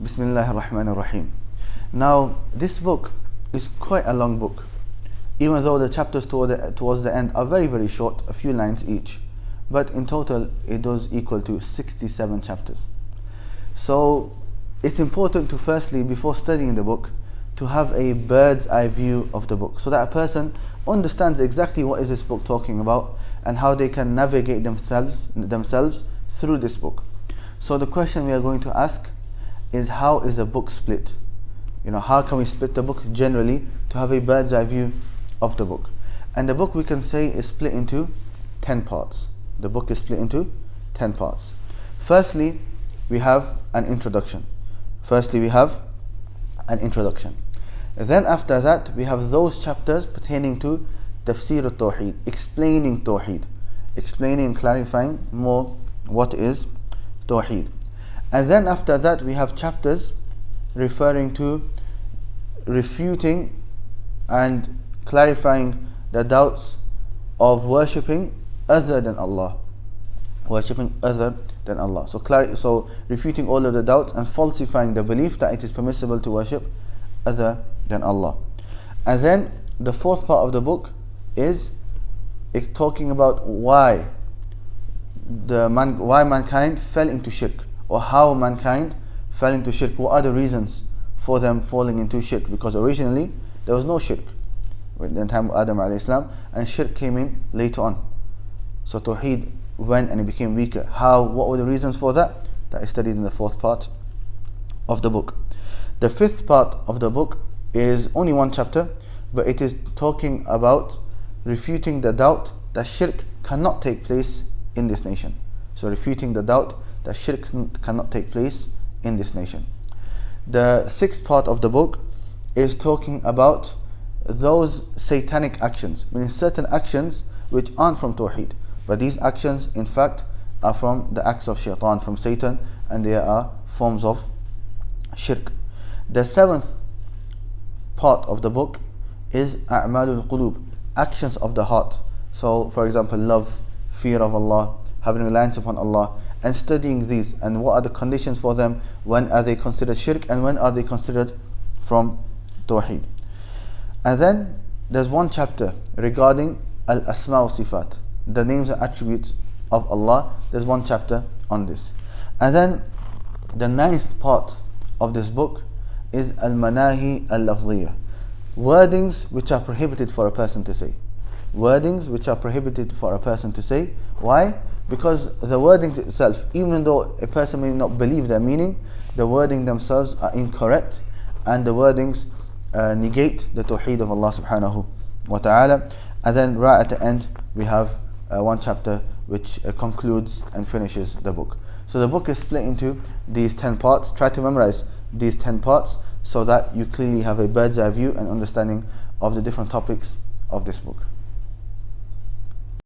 Bismillah ar-Rahman ar-Rahim. Now, this book is quite a long book, even though the chapters towards the end are very, very short, a few lines each. But in total, it does equal to 67 chapters. So, it's important to firstly, before studying the book, to have a bird's eye view of the book, so that a person understands exactly what is this book talking about and how they can navigate themselves through this book. So the question we are going to ask is, how is the book split? How can we split the book generally to have a bird's eye view of the book? And the book, we can say, is split into 10 parts. The book is split into 10 parts. Firstly, we have an introduction. Then after that, we have those chapters pertaining to tafsir al-tawheed, explaining tawheed, explaining and clarifying more what is tawheed. And then after that, we have chapters referring to refuting and clarifying the doubts of worshipping other than Allah. So refuting all of the doubts and falsifying the belief that it is permissible to worship other than Allah. And then the fourth part of the book is talking about why mankind fell into shirk, or how mankind fell into shirk. What are the reasons for them falling into shirk? Because originally there was no shirk in the time of Adam alayhi salam, and shirk came in later on. So tawheed went and it became weaker. What were the reasons for that? That is studied in the fourth part of the book. The fifth part of the book is only one chapter, but it is talking about refuting the doubt that shirk cannot take place in this nation. So refuting the doubt that shirk cannot take place in this nation. The sixth part of the book is talking about those satanic actions, meaning certain actions which aren't from tawheed, but these actions in fact are from the acts of shaitan, from Satan, and they are forms of shirk. The seventh part of the book is a'malul qulub, actions of the heart. So for example, love, fear of Allah, having reliance upon Allah, and studying these, and what are the conditions for them, when are they considered shirk and when are they considered from tawheed. And then there's one chapter regarding al-asma wa sifat, the names and attributes of Allah. There's one chapter on this. And then the ninth part of this book is al-manahi al-lafziyah, wordings which are prohibited for a person to say. Why? Because the wordings itself, even though a person may not believe their meaning, the wording themselves are incorrect, and the wordings negate the tawheed of Allah subhanahu wa ta'ala. And then right at the end, we have one chapter which concludes and finishes the book. So the book is split into these 10 parts. Try to memorize these 10 parts so that you clearly have a bird's eye view and understanding of the different topics of this book.